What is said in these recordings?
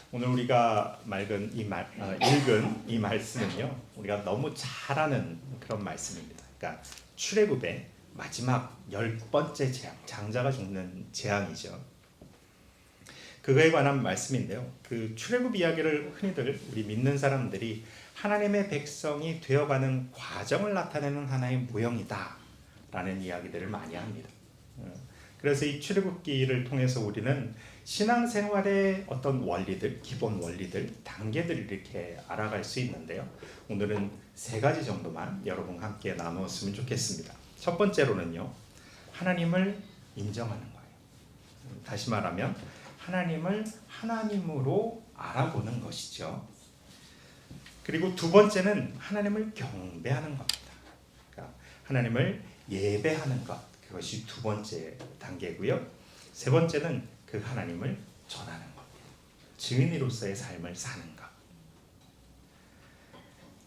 오늘 우리가 읽은 이 말씀은요, 우리가 너무 잘 아는 그런 말씀입니다. 그러니까 출애굽의 마지막 10번째 재앙, 장자가 죽는 재앙이죠. 그거에 관한 말씀인데요. 그 출애굽 이야기를 흔히들 우리 믿는 사람들이 하나님의 백성이 되어가는 과정을 나타내는 하나의 모형이다라는 이야기들을 많이 합니다. 그래서 이 출애굽기를 통해서 우리는 신앙생활의 어떤 원리들, 기본 원리들, 단계들을 이렇게 알아갈 수 있는데요. 오늘은 3가지 정도만 여러분과 함께 나누었으면 좋겠습니다. 첫 번째로는요, 하나님을 인정하는 거예요. 다시 말하면 하나님을 하나님으로 알아보는 것이죠. 그리고 두 번째는 하나님을 경배하는 겁니다. 그러니까 하나님을 예배하는 것, 그것이 두 번째 단계고요. 세 번째는 그 하나님을 전하는 겁니다. 증인으로서의 삶을 사는 것.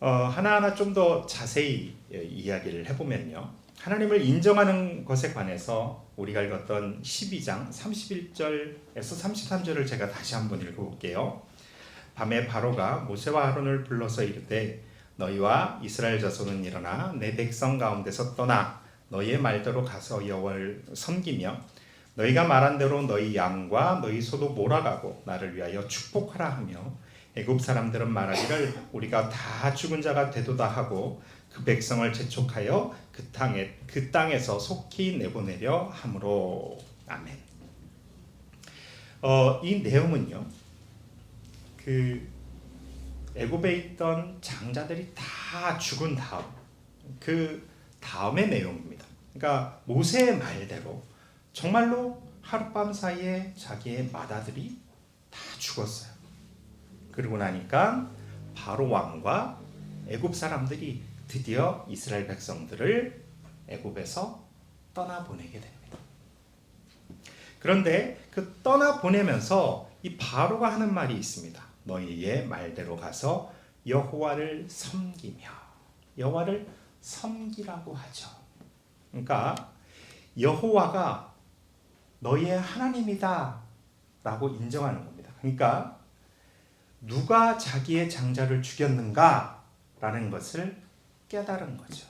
하나하나 좀 더 자세히 이야기를 해보면요. 하나님을 인정하는 것에 관해서 우리가 읽었던 12장 31절에서 33절을 제가 다시 한번 읽어볼게요. 밤에 바로가 모세와 아론을 불러서 이르되 너희와 이스라엘 자손은 일어나 내 백성 가운데서 떠나 너희의 말대로 가서 여호와를 섬기며 너희가 말한 대로 너희 양과 너희 소도 몰아가고 나를 위하여 축복하라 하며 애굽 사람들은 말하기를 우리가 다 죽은 자가 되도다 하고 그 백성을 재촉하여 그 땅에서 속히 내보내려 함으로. 아멘. 이 내용은요, 그 애굽에 있던 장자들이 다 죽은 다음 그 다음의 내용입니다. 그러니까 모세의 말대로 정말로 하룻밤 사이에 자기의 맏아들이 다 죽었어요. 그러고 나니까 바로 왕과 애굽 사람들이 드디어 이스라엘 백성들을 애굽에서 떠나보내게 됩니다. 그런데 그 떠나보내면서 이 바로가 하는 말이 있습니다. 너희의 말대로 가서 여호와를 섬기며, 여호와를 섬기라고 하죠. 그러니까 여호와가 너희의 하나님이다 라고 인정하는 겁니다. 그러니까 누가 자기의 장자를 죽였는가 라는 것을 깨달은 거죠.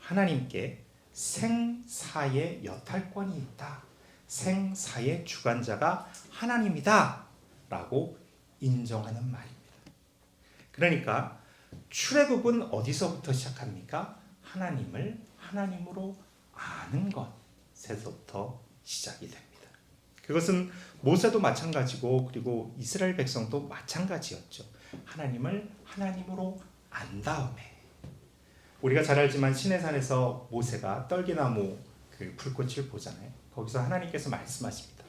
하나님께 생사의 여탈권이 있다, 생사의 주관자가 하나님이다 라고 인정하는 말입니다. 그러니까 출애굽은 어디서부터 시작합니까? 하나님을 하나님으로 아는 것에서부터 시작이 됩니다. 그것은 모세도 마찬가지고 그리고 이스라엘 백성도 마찬가지였죠. 하나님을 하나님으로 안 다음에, 우리가 잘 알지만 시내산에서 모세가 떨기나무 그 불꽃을 보잖아요. 거기서 하나님께서 말씀하십니다.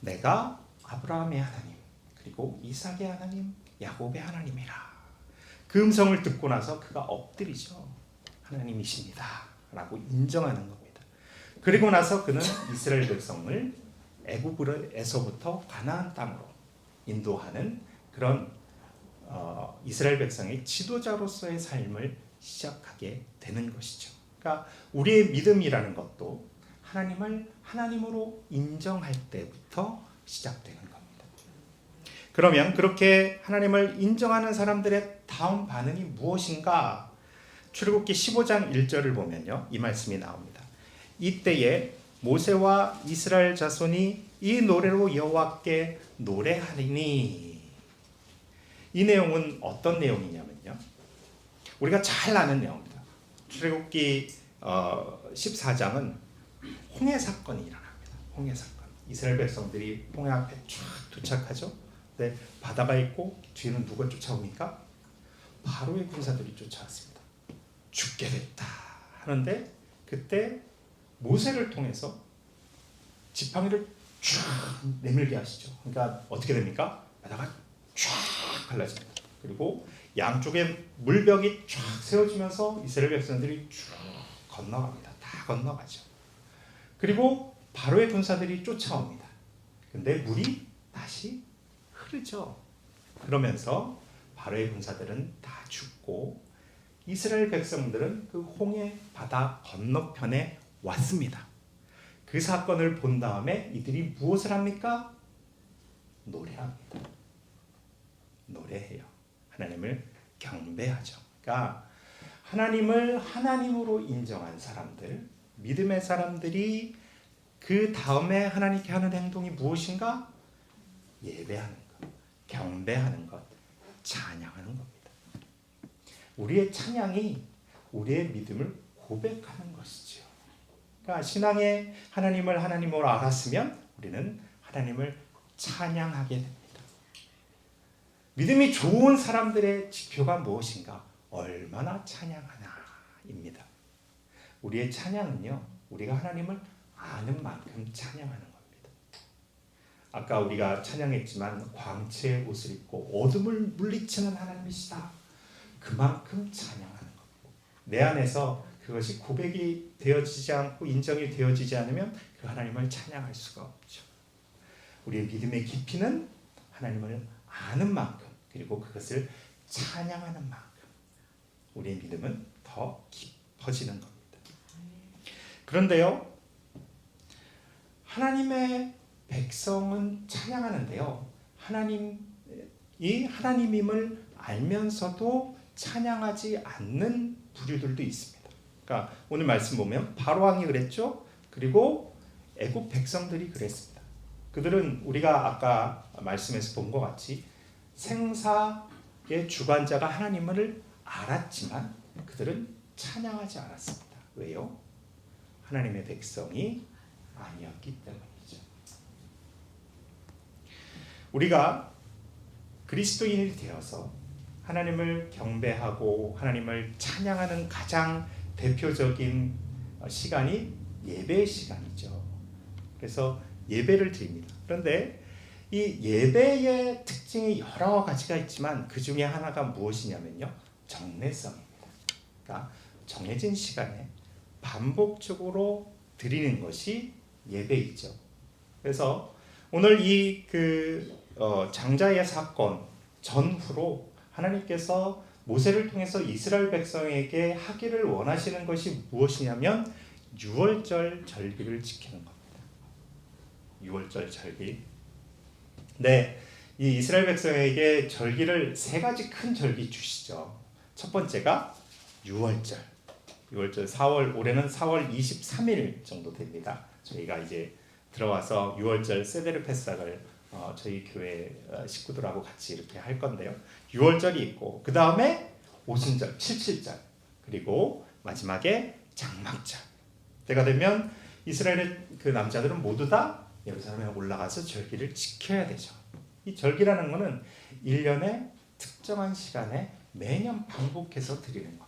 내가 아브라함의 하나님, 그리고 이삭의 하나님, 야곱의 하나님이라. 그 음성을 듣고 나서 그가 엎드리죠. 하나님이십니다 라고 인정하는 겁니다. 그리고 나서 그는 이스라엘 백성을 애굽에서부터 가나안 땅으로 인도하는 그런 이스라엘 백성의 지도자로서의 삶을 시작하게 되는 것이죠. 그러니까 우리의 믿음이라는 것도 하나님을 하나님으로 인정할 때부터 시작되는 겁니다. 그러면 그렇게 하나님을 인정하는 사람들의 다음 반응이 무엇인가? 출애굽기 15장 1절을 보면요, 이 말씀이 나옵니다. 이때에 모세와 이스라엘 자손이 이 노래로 여호와께 노래하리니. 이 내용은 어떤 내용이냐면요, 우리가 잘 아는 내용입니다. 출애굽기 14장은 홍해 사건이 일어납니다. 홍해 사건. 이스라엘 백성들이 홍해 앞에 쫙 도착하죠. 네, 바다가 있고 뒤에는 누가 쫓아옵니까? 바로의 군사들이 쫓아왔습니다. 죽게 됐다 하는데 그때 모세를 통해서 지팡이를 쫙 내밀게 하시죠. 그러니까 어떻게 됩니까? 바다가 쫙 갈라집니다. 그리고 양쪽에 물벽이 쫙 세워지면서 이스라엘 백성들이 쭉 건너갑니다. 다 건너가죠. 그리고 바로의 군사들이 쫓아옵니다. 근데 물이 다시 흐르죠. 그러면서 바로의 군사들은 다 죽고 이스라엘 백성들은 그 홍해 바다 건너편에 왔습니다. 그 사건을 본 다음에 이들이 무엇을 합니까? 노래합니다. 노래해요. 하나님을 경배하죠. 그러니까 하나님을 하나님으로 인정한 사람들, 믿음의 사람들이 그 다음에 하나님께 하는 행동이 무엇인가? 예배하는 것, 경배하는 것, 찬양하는 겁니다. 우리의 찬양이 우리의 믿음을 고백하는 것이죠. 그러니까 신앙의 하나님을 하나님으로 알았으면 우리는 하나님을 찬양하게 됩니다. 믿음이 좋은 사람들의 지표가 무엇인가? 얼마나 찬양하나입니다. 우리의 찬양은요, 우리가 하나님을 아는 만큼 찬양하는 겁니다. 아까 우리가 찬양했지만 광채의 옷을 입고 어둠을 물리치는 하나님이시다. 그만큼 찬양하는 거고, 내 안에서 그것이 고백이 되어지지 않고 인정이 되어지지 않으면 그 하나님을 찬양할 수가 없죠. 우리의 믿음의 깊이는 하나님을 아는 만큼, 그리고 그것을 찬양하는 만큼 우리의 믿음은 더 깊어지는 겁니다. 그런데요, 하나님의 백성은 찬양하는데요, 하나님이 하나님임을 알면서도 찬양하지 않는 부류들도 있습니다. 그러니까 오늘 말씀 보면 바로 왕이 그랬죠. 그리고 애굽 백성들이 그랬습니다. 그들은 우리가 아까 말씀에서 본 것 같이 생사의 주관자가 하나님을 알았지만 그들은 찬양하지 않았습니다. 왜요? 하나님의 백성이 아니었기 때문이죠. 우리가 그리스도인이 되어서 하나님을 경배하고 하나님을 찬양하는 가장 대표적인 시간이 예배 시간이죠. 그래서 예배를 드립니다. 그런데 이 예배의 특징이 여러 가지가 있지만 그 중에 하나가 무엇이냐면요, 정례성입니다. 그러니까 정해진 시간에 반복적으로 드리는 것이 예배이죠. 그래서 오늘 이 장자의 사건 전후로 하나님께서 모세를 통해서 이스라엘 백성에게 하기를 원하시는 것이 무엇이냐면 유월절 절기를 지키는 겁니다. 유월절 절기. 네, 이 이스라엘 백성에게 절기를 세 가지 큰 절기 주시죠. 첫 번째가 유월절. 유월절 4월, 올해는 4월 23일 정도 됩니다. 저희가 이제 들어와서 유월절 세데르 패삭을 저희 교회 식구들하고 같이 이렇게 할 건데요. 유월절이 있고 그 다음에 오순절, 칠칠절, 그리고 마지막에 장막절. 때가 되면 이스라엘의 그 남자들은 모두 다 예루살렘에 올라가서 절기를 지켜야 되죠. 이 절기라는 것은 1년의 특정한 시간에 매년 반복해서 드리는 겁니다.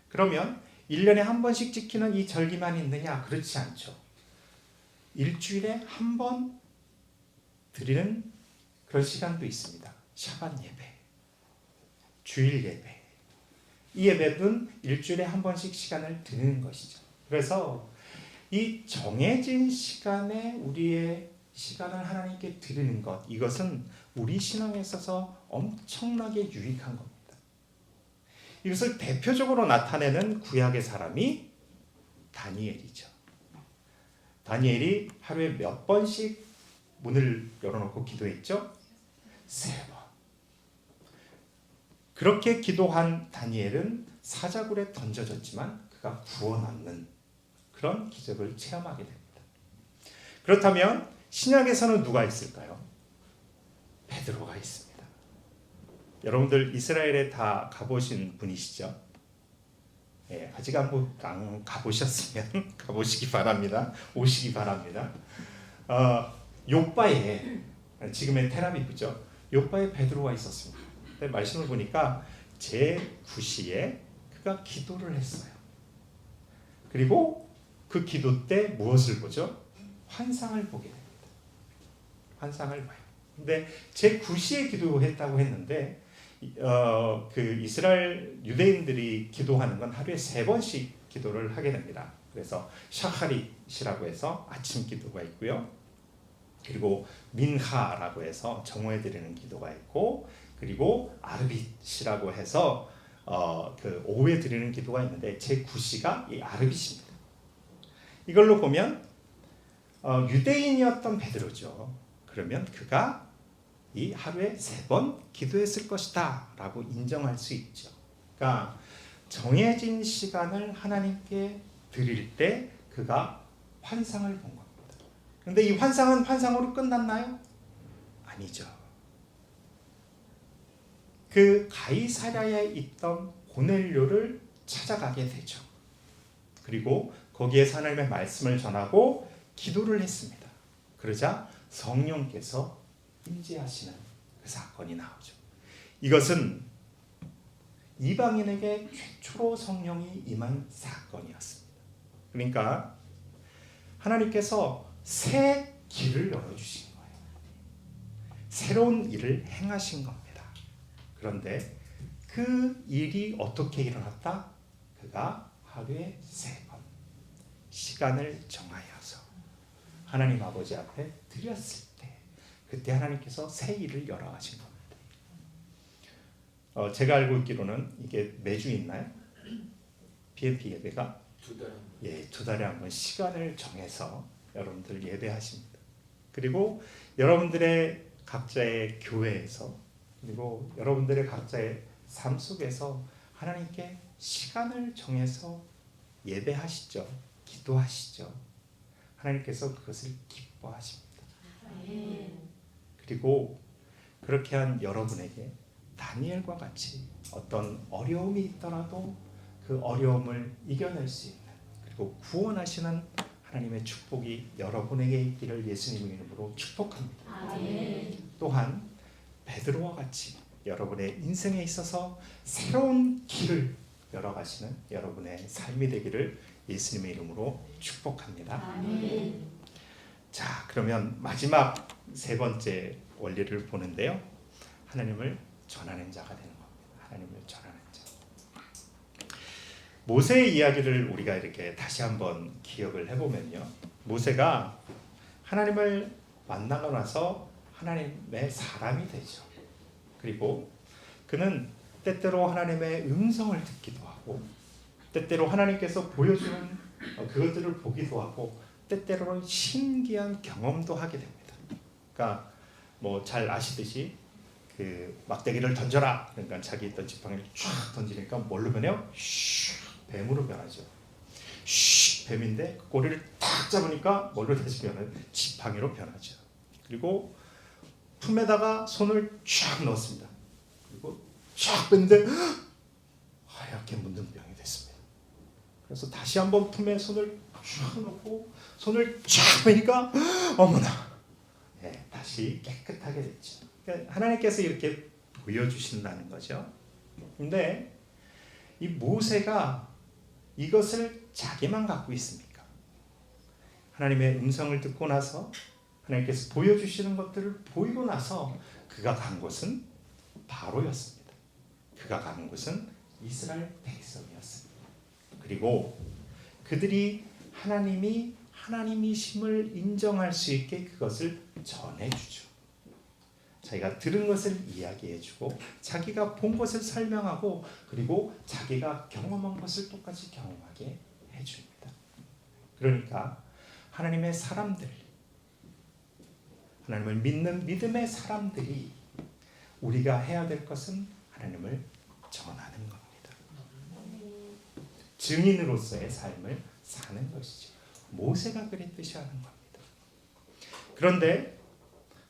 그러면 1년에 한 번씩 지키는 이 절기만 있느냐? 그렇지 않죠. 일주일에 한 번 드리는 그런 시간도 있습니다. 샤bat 예배, 주일 예배. 이 예배는 일주일에 한 번씩 시간을 드리는 것이죠. 그래서 이 정해진 시간에 우리의 시간을 하나님께 드리는 것, 이것은 우리 신앙에 있어서 엄청나게 유익한 겁니다. 이것을 대표적으로 나타내는 구약의 사람이 다니엘이죠. 다니엘이 하루에 몇 번씩 문을 열어놓고 기도했죠? 3번. 그렇게 기도한 다니엘은 사자굴에 던져졌지만 그가 구원받는 그런 기적을 체험하게 됩니다. 그렇다면 신약에서는 누가 있을까요? 베드로가 있습니다. 여러분들 이스라엘에 다 가보신 분이시죠? 예, 아직 안 가보셨으면 가보시기 바랍니다. 오시기 바랍니다. 요바에, 지금의 텔아비브죠. 요바에 베드로가 있었습니다. 근데 말씀을 보니까 제9시에 그가 기도를 했어요. 그리고 그 기도 때 무엇을 보죠? 환상을 보게 됩니다. 환상을 봐요. 근데 제9시에 기도했다고 했는데 그 이스라엘 유대인들이 기도하는 건 하루에 3번씩 기도를 하게 됩니다. 그래서 샤카릿이라고 해서 아침 기도가 있고요. 그리고 민하라고 해서 정오에 드리는 기도가 있고, 그리고 아르빗이라고 해서 그 오후에 드리는 기도가 있는데 제9시가 이 아르빗입니다. 이걸로 보면 유대인이었던 베드로죠. 그러면 그가 이 하루에 3번 기도했을 것이다 라고 인정할 수 있죠. 그러니까 정해진 시간을 하나님께 드릴 때 그가 환상을 본 겁니다. 그런데 이 환상은 환상으로 끝났나요? 아니죠. 그 가이사랴에 있던 고넬료를 찾아가게 되죠. 그리고 거기에서 하나님의 말씀을 전하고 기도를 했습니다. 그러자 성령께서 임재하시는 그 사건이 나오죠. 이것은 이방인에게 최초로 성령이 임한 사건이었습니다. 그러니까 하나님께서 새 길을 열어주신 거예요. 새로운 일을 행하신 겁니다. 그런데 그 일이 어떻게 일어났다? 그가 하루에 3번 시간을 정하여서 하나님 아버지 앞에 드렸을 때 그때 하나님께서 새 일을 열어가신 겁니다. 제가 알고 있기로는 이게 매주 있나요? BMP 예배가? 2달. 예, 2달에 한 번 시간을 정해서 여러분들 예배하십니다. 그리고 여러분들의 각자의 교회에서 그리고 여러분들의 각자의 삶 속에서 하나님께 시간을 정해서 예배하시죠. 기도하시죠. 하나님께서 그것을 기뻐하십니다. 그리고 그렇게 한 여러분에게 다니엘과 같이 어떤 어려움이 있더라도 그 어려움을 이겨낼 수 있는 그리고 구원하시는 하나님의 축복이 여러분에게 있기를 예수님 이름으로 축복합니다. 또한 베드로와 같이 여러분의 인생에 있어서 새로운 길을 열어가시는 여러분의 삶이 되기를 예수님의 이름으로 축복합니다. 자, 그러면 마지막 3번째 원리를 보는데요. 하나님을 전하는 자가 되는 겁니다. 하나님을 전하는 자. 모세의 이야기를 우리가 이렇게 다시 한번 기억을 해보면요. 모세가 하나님을 만나고 나서 하나님의 사람이 되죠. 그리고 그는 때때로 하나님의 음성을 듣기도 하고 때때로 하나님께서 보여주는 그것들을 보기도 하고 때때로는 신기한 경험도 하게 됩니다. 그러니까 뭐 잘 아시듯이 그 막대기를 던져라. 그러니까 자기 있던 지팡이를 쫙 던지니까 뭘로 변해요? 뱀으로 변하죠. 뱀인데 그 꼬리를 탁 잡으니까 뭘로 다시 변해요? 지팡이로 변하죠. 그리고 품에다가 손을 쫙 넣었습니다. 그리고 쫙 뺐는데 하얗게 묻는 병이 됐습니다. 그래서 다시 한번 품에 손을 쫙 넣고 손을 쫙 빼니까 어머나, 네, 다시 깨끗하게 됐죠. 그러니까 하나님께서 이렇게 보여주신다는 거죠. 근데 이 모세가 이것을 자기만 갖고 있습니까? 하나님의 음성을 듣고 나서 하나님께서 보여주시는 것들을 보이고 나서 그가 간 곳은 바로였습니다. 그가 간 곳은 이스라엘 백성이었습니다. 그리고 그들이 하나님이 하나님이심을 인정할 수 있게 그것을 전해주죠. 자기가 들은 것을 이야기해주고 자기가 본 것을 설명하고 그리고 자기가 경험한 것을 똑같이 경험하게 해줍니다. 그러니까 하나님의 사람들, 하나님을 믿는 믿음의 사람들이 우리가 해야 될 것은 하나님을 전하는 겁니다. 증인으로서의 삶을 사는 것이죠. 모세가 그랬듯이 하는 겁니다. 그런데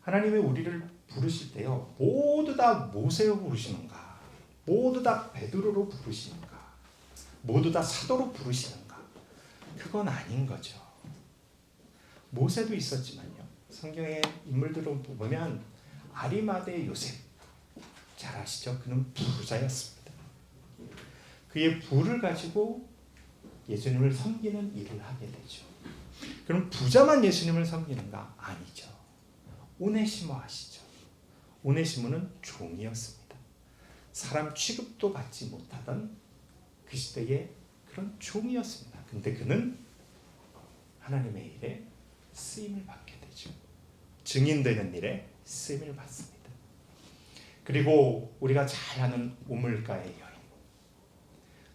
하나님이 우리를 부르실 때요, 모두 다 모세로 부르시는가? 모두 다 베드로로 부르시는가? 모두 다 사도로 부르시는가? 그건 아닌 거죠. 모세도 있었지만요. 성경의 인물들을 보면 아리마대 요셉, 잘 아시죠? 그는 부자였습니다. 그의 부를 가지고 예수님을 섬기는 일을 하게 되죠. 그럼 부자만 예수님을 섬기는가? 아니죠. 오네시모 아시죠? 오네시모는 종이었습니다. 사람 취급도 받지 못하던 그 시대의 그런 종이었습니다. 근데 그는 하나님의 일에 쓰임을 받게 되죠. 증인되는 일에 쓰임을 받습니다. 그리고 우리가 잘 아는 우물가의 여인.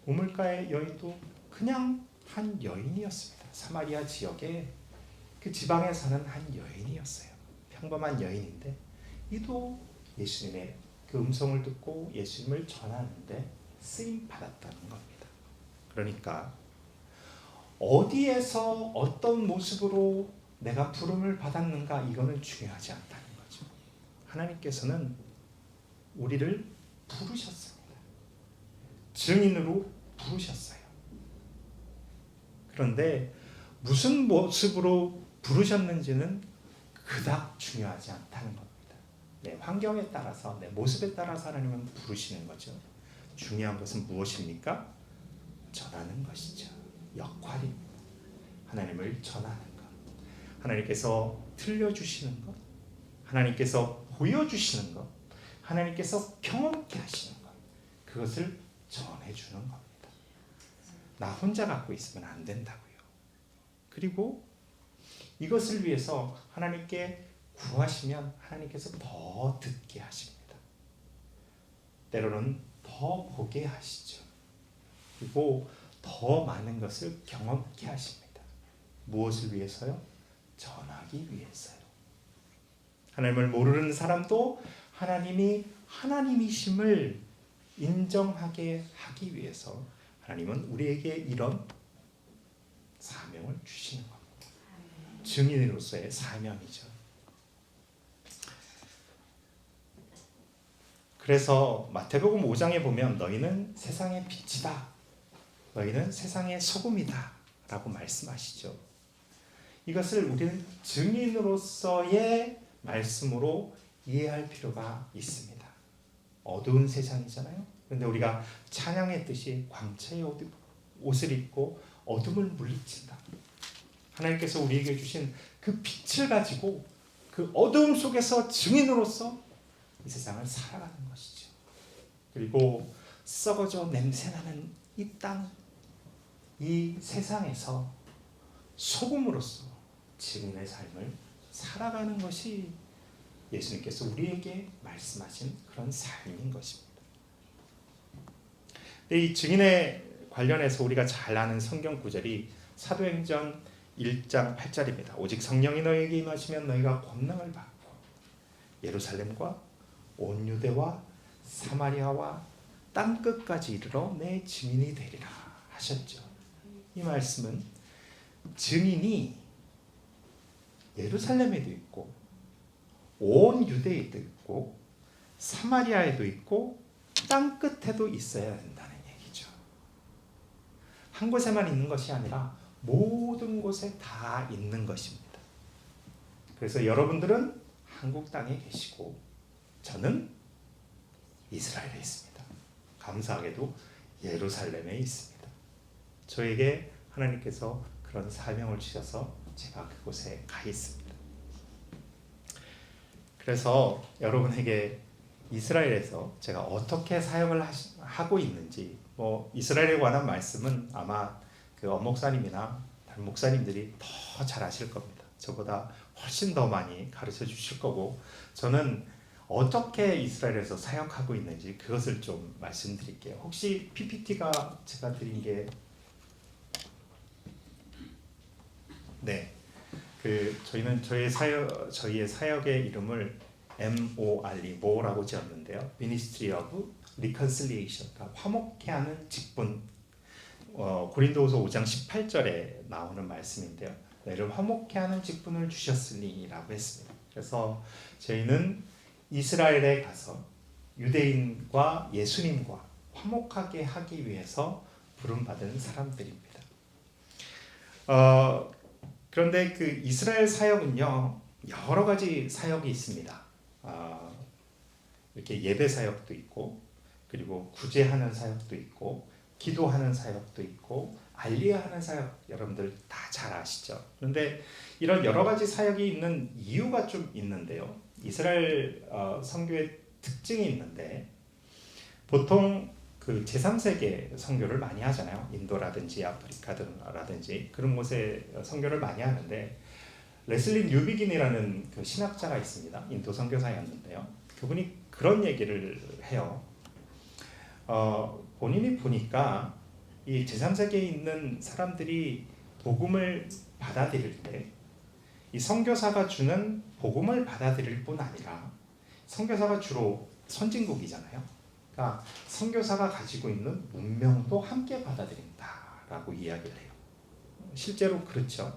우물가의 여인도 그냥 한 여인이었습니다. 사마리아 지역에 그 지방에 사는 한 여인이었어요. 평범한 여인인데 이도 예수님의 그 음성을 듣고 예수님을 전하는데 쓰임 받았다는 겁니다. 그러니까 어디에서 어떤 모습으로 내가 부름을 받았는가 이거는 중요하지 않다는 거죠. 하나님께서는 우리를 부르셨습니다. 증인으로 부르셨어요. 그런데 무슨 모습으로 부르셨는지는 그닥 중요하지 않다는 겁니다. 내 환경에 따라서, 내 모습에 따라서 하나님은 부르시는 거죠. 중요한 것은 무엇입니까? 전하는 것이죠. 역할입니다. 하나님을 전하는 것. 하나님께서 들려주시는 것. 하나님께서 보여주시는 것. 하나님께서 경험케 하시는 것. 그것을 전해주는 겁니다. 나 혼자 갖고 있으면 안 된다고요. 그리고 이것을 위해서 하나님께 구하시면 하나님께서 더 듣게 하십니다. 때로는 더 보게 하시죠. 그리고 더 많은 것을 경험케 하십니다. 무엇을 위해서요? 전하기 위해서요. 하나님을 모르는 사람도 하나님이 하나님이심을 인정하게 하기 위해서 하나님은 우리에게 이런 사명을 주시는 겁니다. 증인으로서의 사명이죠. 그래서 마태복음 5장에 보면 너희는 세상의 빛이다. 너희는 세상의 소금이다. 라고 말씀하시죠. 이것을 우리는 증인으로서의 말씀으로 이해할 필요가 있습니다. 어두운 세상이잖아요. 그런데 우리가 찬양했듯이 광채의 옷을 입고 어둠을 물리친다. 하나님께서 우리에게 주신 그 빛을 가지고 그 어두움 속에서 증인으로서 이 세상을 살아가는 것이죠. 그리고 썩어져 냄새나는 이 땅, 이 세상에서 소금으로서 증인의 삶을 살아가는 것이 예수님께서 우리에게 말씀하신 그런 삶인 것입니다. 이 증인에 관련해서 우리가 잘 아는 성경 구절이 사도행전 1장 8절입니다. 오직 성령이 너희에게 임하시면 너희가 권능을 받고 예루살렘과 온 유대와 사마리아와 땅 끝까지 이르러 내 증인이 되리라 하셨죠. 이 말씀은 증인이 예루살렘에도 있고 온 유대에도 있고 사마리아에도 있고 땅 끝에도 있어야 된다는 얘기죠. 한 곳에만 있는 것이 아니라 모든 곳에 다 있는 것입니다. 그래서 여러분들은 한국 땅에 계시고 저는 이스라엘에 있습니다. 감사하게도 예루살렘에 있습니다. 저에게 하나님께서 그런 사명을 주셔서 제가 그곳에 가 있습니다. 그래서 여러분에게 이스라엘에서 제가 어떻게 사역을 하고 있는지, 이스라엘에 관한 말씀은 아마 그 엄목사님이나 다른 목사님들이 더 잘 아실 겁니다. 저보다 훨씬 더 많이 가르쳐 주실 거고, 저는 어떻게 이스라엘에서 사역하고 있는지 그것을 좀 말씀드릴게요. 혹시 PPT가 제가 드린 게 네, 저희는 저희의 사역의 이름을 MORE, 뭐라고 지었는데요. Ministry of Reconciliation, 그러니까 화목케 하는 직분. 고린도후서 5장 18절에 나오는 말씀인데요. 너희를 화목케 하는 직분을 주셨으니라고 했습니다. 그래서 저희는 이스라엘에 가서 유대인과 예수님과 화목하게 하기 위해서 부름받은 사람들입니다. 그런데 그 이스라엘 사역은요, 여러 가지 사역이 있습니다. 이렇게 예배 사역도 있고, 그리고 구제하는 사역도 있고, 기도하는 사역도 있고, 알리하는 사역, 여러분들 다 잘 아시죠? 그런데 이런 여러 가지 사역이 있는 이유가 좀 있는데요. 이스라엘 선교의 특징이 있는데, 보통 그 제3세계 선교를 많이 하잖아요. 인도라든지 아프리카라든지 그런 곳에 선교를 많이 하는데, 레슬리 뉴비긴이라는 그 신학자가 있습니다. 인도 선교사였는데요. 그분이 그런 얘기를 해요. 본인이 보니까 이 제3세계에 있는 사람들이 복음을 받아들일 때 이 선교사가 주는 복음을 받아들일 뿐 아니라 선교사가 주로 선진국이잖아요. 그러니까 선교사가 가지고 있는 문명도 함께 받아들인다라고 이야기를 해요. 실제로 그렇죠.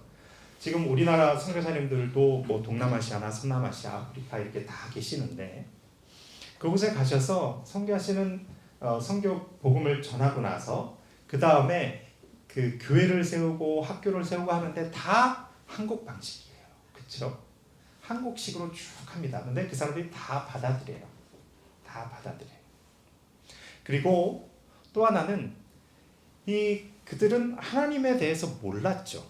지금 우리나라 선교사님들도 뭐 동남아시아나 서남아시아, 아프리카 이렇게 다 계시는데 그곳에 가셔서 선교하시는 선교 복음을 전하고 나서 그 다음에 그 교회를 세우고 학교를 세우고 하는데 다 한국 방식이에요. 그렇죠? 한국식으로 쭉 합니다. 근데 그 사람들이 다 받아들여요. 다 받아들여요. 그리고 또 하나는 그들은 하나님에 대해서 몰랐죠.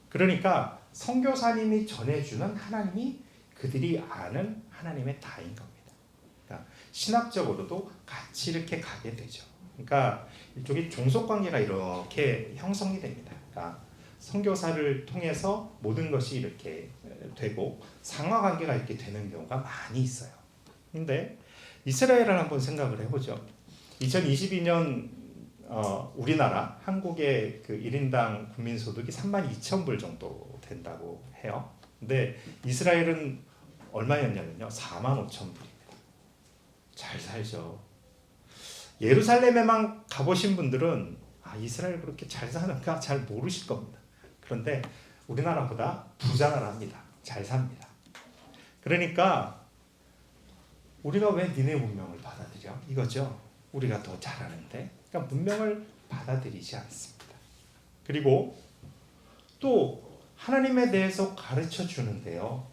그러니까 선교사님이 전해주는 하나님이 그들이 아는 하나님의 다인 겁니다. 그러니까 신학적으로도 같이 이렇게 가게 되죠. 그러니까 일종의 종속관계가 이렇게 형성이 됩니다. 그러니까 선교사를 통해서 모든 것이 이렇게 되고 상하관계가 이렇게 되는 경우가 많이 있어요. 근데 이스라엘을 한번 생각을 해보죠. 2022년 우리나라 한국의 그 1인당 국민소득이 32,000불 정도 된다고 해요. 근데 이스라엘은 얼마였냐면요, 45,000불입니다. 잘 살죠. 예루살렘에만 가보신 분들은 이스라엘 그렇게 잘 사는가 잘 모르실 겁니다. 그런데 우리나라보다 부자 나라입니다. 잘 삽니다. 그러니까 우리가 왜 니네 문명을 받아들여? 이거죠. 우리가 더 잘하는데. 그러니까 문명을 받아들이지 않습니다. 그리고 또 하나님에 대해서 가르쳐 주는데요.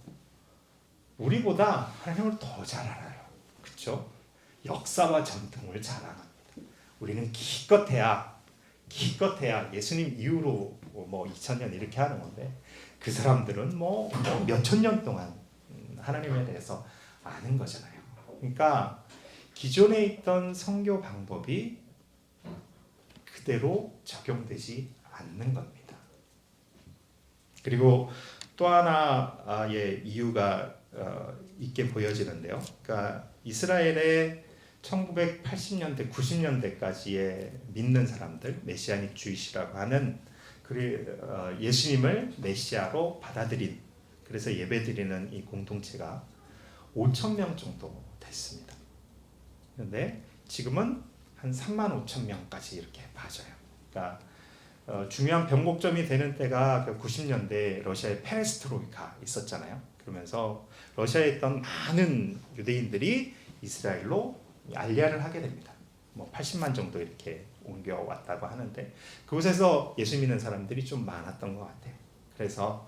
우리보다 하나님을 더 잘 알아요. 그렇죠? 역사와 전통을 자랑합니다. 우리는 기껏해야 예수님 이후로 뭐 2000년 이렇게 하는 건데 그 사람들은 뭐 몇천 년 동안 하나님에 대해서 아는 거잖아요. 그러니까 기존에 있던 선교 방법이 그대로 적용되지 않는 겁니다. 그리고 또 하나의 이유가 있게 보여지는데요. 그러니까 이스라엘의 1980년대, 90년대까지의 믿는 사람들, 메시아닉 주이시라고 하는 예수님을 메시아로 받아들인, 그래서 예배드리는 이 공동체가 5,000명 정도 됐습니다. 그런데 지금은 한 35,000명까지 이렇게 빠져요. 그러니까 중요한 변곡점이 되는 때가 90년대 러시아의 페레스트로이카 있었잖아요. 그러면서 러시아에 있던 많은 유대인들이 이스라엘로 알리아를 하게 됩니다. 뭐 80만 정도 이렇게 옮겨왔다고 하는데 그곳에서 예수 믿는 사람들이 좀 많았던 것 같아요. 그래서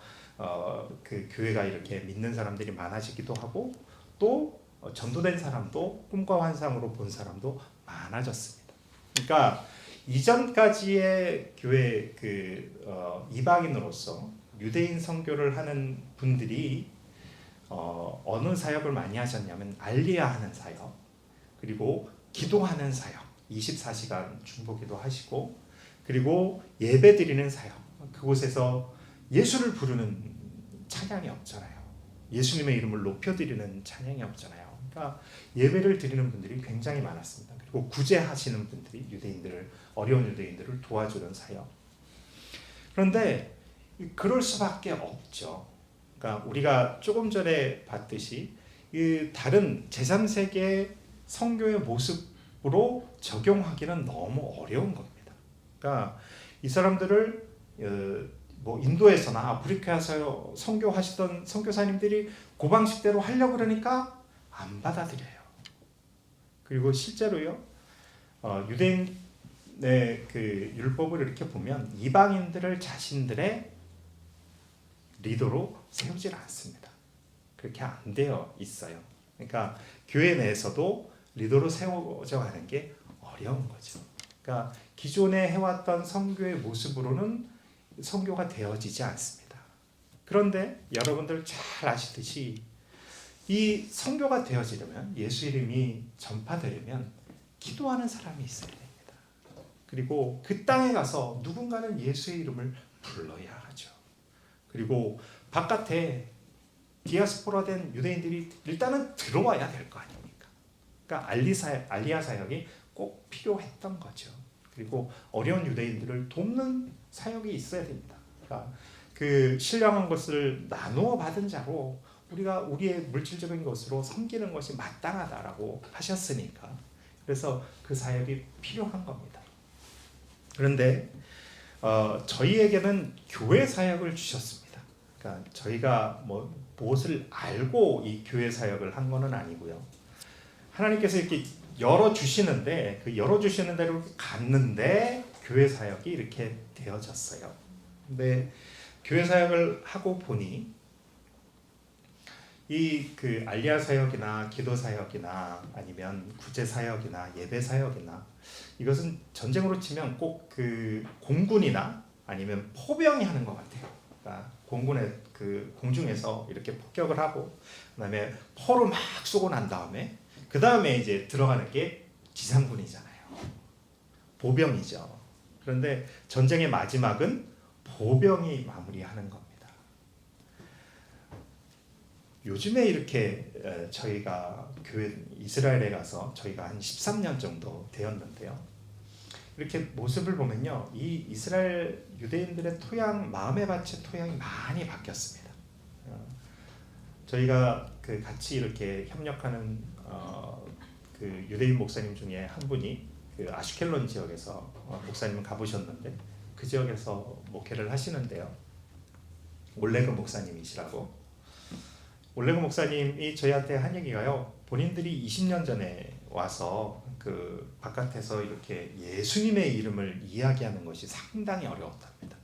그 교회가 이렇게 믿는 사람들이 많아지기도 하고 또 전도된 사람도 꿈과 환상으로 본 사람도 많아졌습니다. 그러니까 이전까지의 교회 이방인으로서 유대인 선교를 하는 분들이 어느 사역을 많이 하셨냐면 알리아하는 사역, 그리고 기도하는 사역, 24시간 중보기도 하시고, 그리고 예배드리는 사역, 그곳에서 예수를 부르는 찬양이 없잖아요. 예수님의 이름을 높여드리는 찬양이 없잖아요. 그러니까 예배를 드리는 분들이 굉장히 많았습니다. 그리고 구제하시는 분들이 어려운 유대인들을 도와주는 사역. 그런데 그럴 수밖에 없죠. 그러니까 우리가 조금 전에 봤듯이 다른 제3세계 선교의 모습으로 적용하기는 너무 어려운 겁니다. 그러니까 이 사람들을 뭐 인도에서나 아프리카에서 선교하시던 선교사님들이 그 방식대로 하려고 그러니까 안 받아들여요. 그리고 실제로요, 유대인의 그 율법을 이렇게 보면 이방인들을 자신들의 리더로 세우질 않습니다. 그렇게 안 되어 있어요. 그러니까 교회 내에서도 리더로 세워져 가는 게 어려운 거죠. 그러니까 기존에 해왔던 선교의 모습으로는 선교가 되어지지 않습니다. 그런데 여러분들 잘 아시듯이 이 선교가 되어지려면, 예수 이름이 전파되려면 기도하는 사람이 있어야 됩니다. 그리고 그 땅에 가서 누군가는 예수의 이름을 불러야 하죠. 그리고 바깥에 디아스포라 된 유대인들이 일단은 들어와야 될 거 아닙니까? 그러니까 알리아 사역이 꼭 필요했던 거죠. 그리고 어려운 유대인들을 돕는 사역이 있어야 됩니다. 그러니까 그 신령한 것을 나누어 받은 자로 우리가 우리의 물질적인 것으로 섬기는 것이 마땅하다라고 하셨으니까 그래서 그 사역이 필요한 겁니다. 그런데 저희에게는 교회 사역을 주셨습니다. 그러니까 저희가 무엇을 알고 이 교회 사역을 한 것은 아니고요. 하나님께서 이렇게 열어주시는데 그 열어주시는 대로 갔는데 교회 사역이 이렇게 되어졌어요. 근데 교회 사역을 하고 보니 이 그 알리아 사역이나 기도 사역이나 아니면 구제 사역이나 예배 사역이나 이것은 전쟁으로 치면 꼭 그 공군이나 아니면 포병이 하는 것 같아요. 그러니까 공군의 그 공중에서 이렇게 폭격을 하고 그다음에 포로 막 쏘고 난 다음에 그 다음에 이제 들어가는 게 지상군이잖아요. 보병이죠. 그런데 전쟁의 마지막은 보병이 마무리하는 겁니다. 요즘에 이렇게 저희가 교회 이스라엘에 가서 저희가 한 13년 정도 되었는데요. 이렇게 모습을 보면요, 이 이스라엘 유대인들의 토양, 마음의 밭의 토양이 많이 바뀌었습니다. 저희가 그 같이 이렇게 협력하는 그 유대인 목사님 중에 한 분이 그 아슈켈론 지역에서 목사님은 가보셨는데 그 지역에서 목회를 하시는데요. 올레그 목사님이시라고. 올레그 목사님이 저희한테 한 얘기가요. 본인들이 20년 전에 와서 그 바깥에서 이렇게 예수님의 이름을 이야기하는 것이 상당히 어려웠답니다.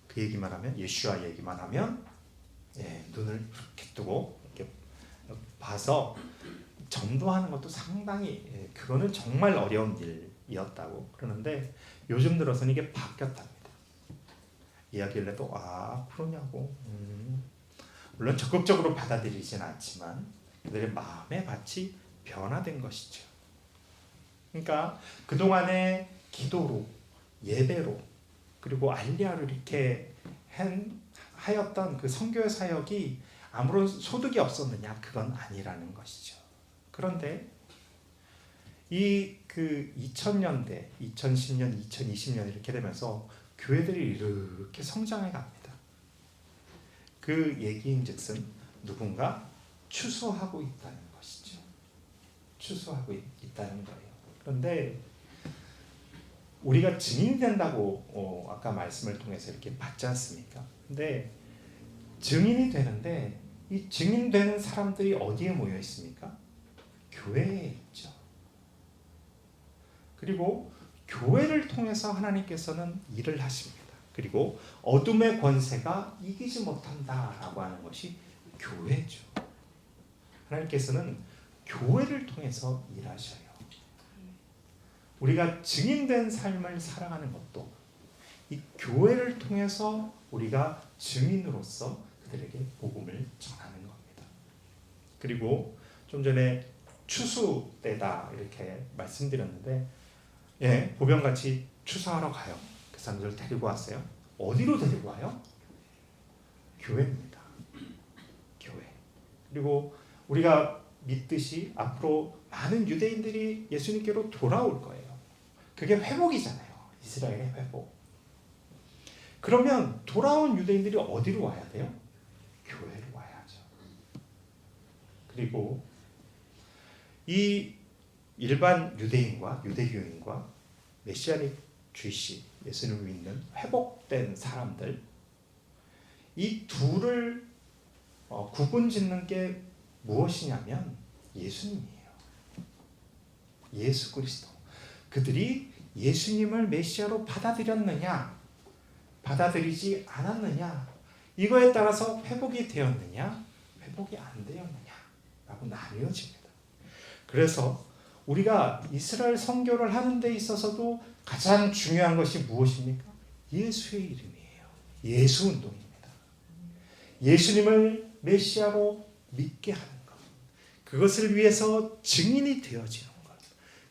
그 얘기만 하면 예수와 얘기만 하면 눈을 이렇게 뜨고 이렇게 봐서 전도하는 것도 상당히 그거는 정말 어려운 일이었다고 그러는데 요즘 들어서는 이게 바뀌었답니다. 이야기를 해도 그러냐고 물론 적극적으로 받아들이진 않지만 그들의 마음의 밭이 변화된 것이죠. 그러니까 그동안의 기도로 예배로 그리고 알리아로 이렇게 하였던 그 선교 사역이 아무런 소득이 없었느냐 그건 아니라는 것이죠. 그런데 이 그 2000년대, 2010년, 2020년 이렇게 되면서 교회들이 이렇게 성장해 갑니다. 그 얘기인즉슨 누군가 추수하고 있다는 것이죠. 추수하고 있다는 거예요. 그런데 우리가 증인된다고 아까 말씀을 통해서 이렇게 받지 않습니까? 근데 증인이 되는데 이 증인되는 사람들이 어디에 모여 있습니까? 교회에 있죠. 그리고 교회를 통해서 하나님께서는 일을 하십니다. 그리고 어둠의 권세가 이기지 못한다라고 하는 것이 교회죠. 하나님께서는 교회를 통해서 일하셔요. 우리가 증인된 삶을 살아가는 것도 이 교회를 통해서 우리가 증인으로서 그들에게 복음을 전하는 겁니다. 그리고 좀 전에 추수 때다 이렇게 말씀드렸는데 보병같이 추수하러 가요. 그 사람들 데리고 왔어요. 어디로 데리고 와요? 교회입니다. 교회. 그리고 우리가 믿듯이 앞으로 많은 유대인들이 예수님께로 돌아올 거예요. 그게 회복이잖아요. 이스라엘의 회복. 그러면 돌아온 유대인들이 어디로 와야 돼요? 교회로 와야죠. 그리고 이 일반 유대인과 유대교인과 메시아닉 주이시, 예수님을 믿는 회복된 사람들 이 둘을 구분짓는 게 무엇이냐면 예수님이에요. 예수 그리스도. 그들이 예수님을 메시아로 받아들였느냐 받아들이지 않았느냐 이거에 따라서 회복이 되었느냐 회복이 안 되었느냐 라고 나뉘어집니다. 그래서 우리가 이스라엘 선교를 하는 데 있어서도 가장 중요한 것이 무엇입니까? 예수의 이름이에요. 예수 운동입니다. 예수님을 메시아로 믿게 하는 것. 그것을 위해서 증인이 되어지는 것.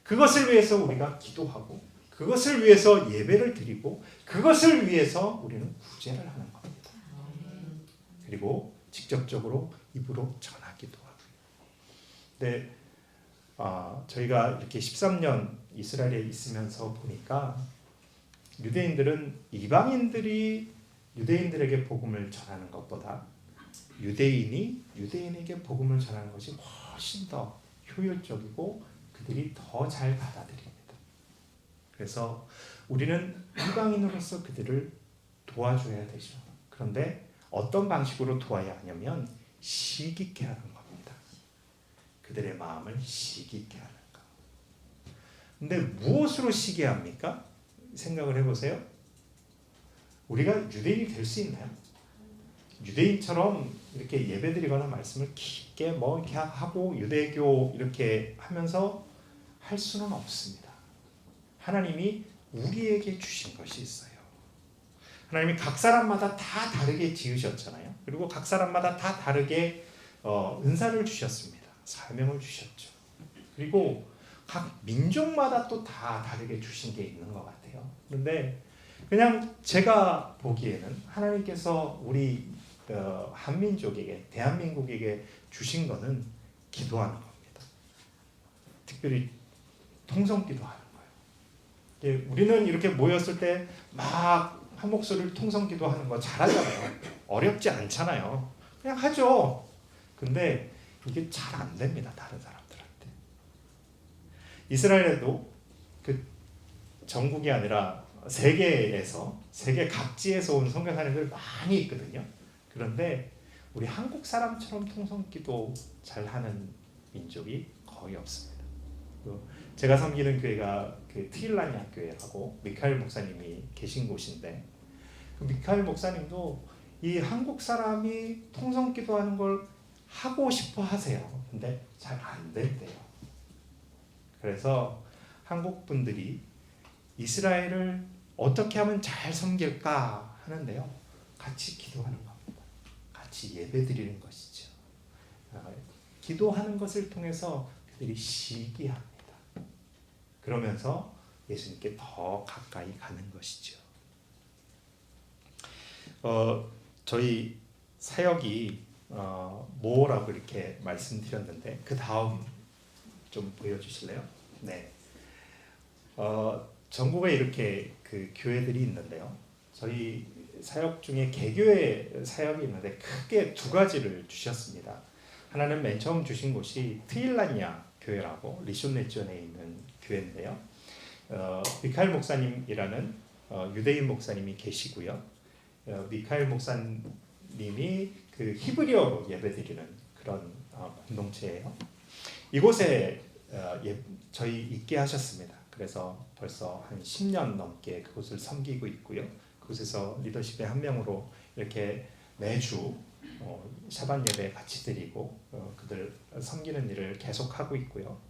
그것을 위해서 우리가 기도하고 그것을 위해서 예배를 드리고 그것을 위해서 우리는 구제를 하는 겁니다. 그리고 직접적으로 입으로 전하기도 하고요. 네. 저희가 이렇게 13년 이스라엘에 있으면서 보니까 유대인들은 이방인들이 유대인들에게 복음을 전하는 것보다 유대인에게 복음을 전하는 것이 훨씬 더 효율적이고 그들이 더 잘 받아들입니다. 그래서 우리는 이방인으로서 그들을 도와줘야 되죠. 그런데 어떤 방식으로 도와야 하냐면 시기케 하는 겁니다. 그들의 마음을 시기케 하는 거. 근데 무엇으로 시게 합니까? 생각을 해보세요. 우리가 유대인이 될 수 있나요? 유대인처럼 이렇게 예배드리거나 말씀을 깊게 뭐 이렇게 하고 유대교 이렇게 하면서 할 수는 없습니다. 하나님이 우리에게 주신 것이 있어요. 하나님이 각 사람마다 다 다르게 지으셨잖아요. 그리고 각 사람마다 다 다르게 은사를 주셨습니다. 사명을 주셨죠. 그리고 각 민족마다 또 다 다르게 주신 게 있는 것 같아요. 그런데 그냥 제가 보기에는 하나님께서 우리 한민족에게, 대한민국에게 주신 것은 기도하는 겁니다. 특별히 통성기도하는 거예요. 우리는 이렇게 모였을 때 막 한 목소리를 통성기도하는 거 잘하잖아요. 어렵지 않잖아요. 그냥 하죠. 근데 이게 잘 안 됩니다. 다른 사람들한테. 이스라엘에도 그 전국이 아니라 세계 각지에서 온 선교사님들 많이 있거든요. 그런데 우리 한국 사람처럼 통성기도 잘하는 민족이 거의 없습니다. 제가 섬기는 교회가 그 트일라냐 교회라고 미카엘 목사님이 계신 곳인데 그 미카엘 목사님도 이 한국 사람이 통성기도하는 걸 하고 싶어 하세요. 근데 잘 안 된대요. 그래서 한국 분들이 이스라엘을 어떻게 하면 잘 섬길까 하는데요. 같이 기도하는 겁니다. 같이 예배드리는 것이죠. 기도하는 것을 통해서 그들이 시기합니다. 그러면서 예수님께 더 가까이 가는 것이죠. 저희 사역이 뭐라고 이렇게 말씀드렸는데 그 다음 좀 보여주실래요? 네. 전국에 이렇게 그 교회들이 있는데요. 저희 사역 중에 개교회 사역이 있는데 크게 두 가지를 주셨습니다. 하나는 맨 처음 주신 곳이 트일라냐 교회라고 리숀네지온에 있는 교회인데요. 미카엘 목사님이라는 유대인 목사님이 계시고요. 미카엘 목사님이 그 히브리어로 예배드리는 그런 공동체예요. 이곳에 저희 있게 하셨습니다. 그래서 벌써 한 10년 넘게 그곳을 섬기고 있고요. 그곳에서 리더십의 한 명으로 이렇게 매주 샤반 예배 같이 드리고 그들 섬기는 일을 계속하고 있고요.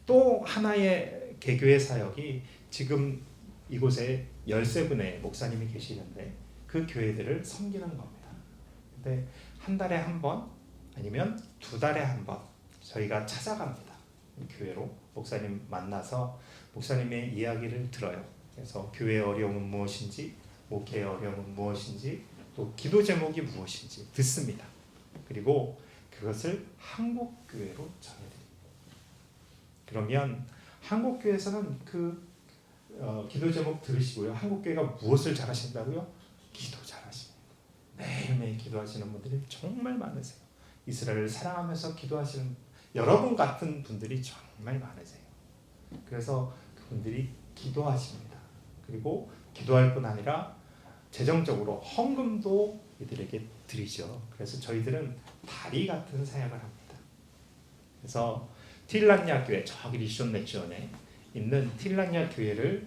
또 하나의 개교회 사역이 지금 이곳에 13분의 목사님이 계시는데 그 교회들을 섬기는 겁니다. 근데 한 달에 한 번 아니면 두 달에 한 번 저희가 찾아갑니다. 교회로 목사님 만나서 목사님의 이야기를 들어요. 그래서 교회의 어려움은 무엇인지, 목회의 어려움은 무엇인지, 또 기도 제목이 무엇인지 듣습니다. 그리고 그것을 한국 교회로 전해드립니다. 그러면 한국 교회에서는 그 기도 제목 들으시고요. 한국 교회가 무엇을 잘하신다고요? 기도 잘하십니다. 매일매일 기도하시는 분들이 정말 많으세요. 이스라엘을 사랑하면서 기도하시는 여러분 같은 분들이 정말 많으세요. 그래서 그분들이 기도하십니다. 그리고 기도할 뿐 아니라 재정적으로 헌금도 이들에게 드리죠. 그래서 저희들은 다리 같은 사역을 합니다. 그래서 틸란야 교회, 저기 리숀네지온에 있는 틸란야 교회를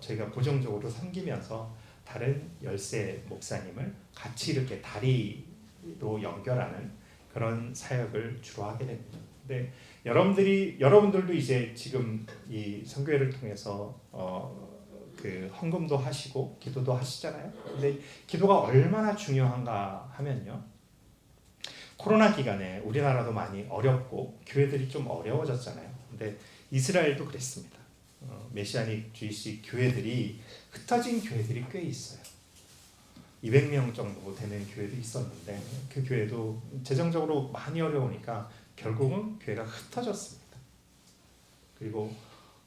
저희가 고정적으로 섬기면서 다른 13 목사님을 같이 이렇게 다리로 연결하는 그런 사역을 주로 하게 됩니다. 근데 여러분들도 이제 지금 이 선교회를 통해서 그 헌금도 하시고 기도도 하시잖아요. 근데 기도가 얼마나 중요한가 하면요. 코로나 기간에 우리나라도 많이 어렵고 교회들이 좀 어려워졌잖아요. 근데 이스라엘도 그랬습니다. 메시아닉 주의식 교회들이 흩어진 교회들이 꽤 있어요. 200명 정도 되는 교회도 있었는데 그 교회도 재정적으로 많이 어려우니까 결국은 교회가 흩어졌습니다. 그리고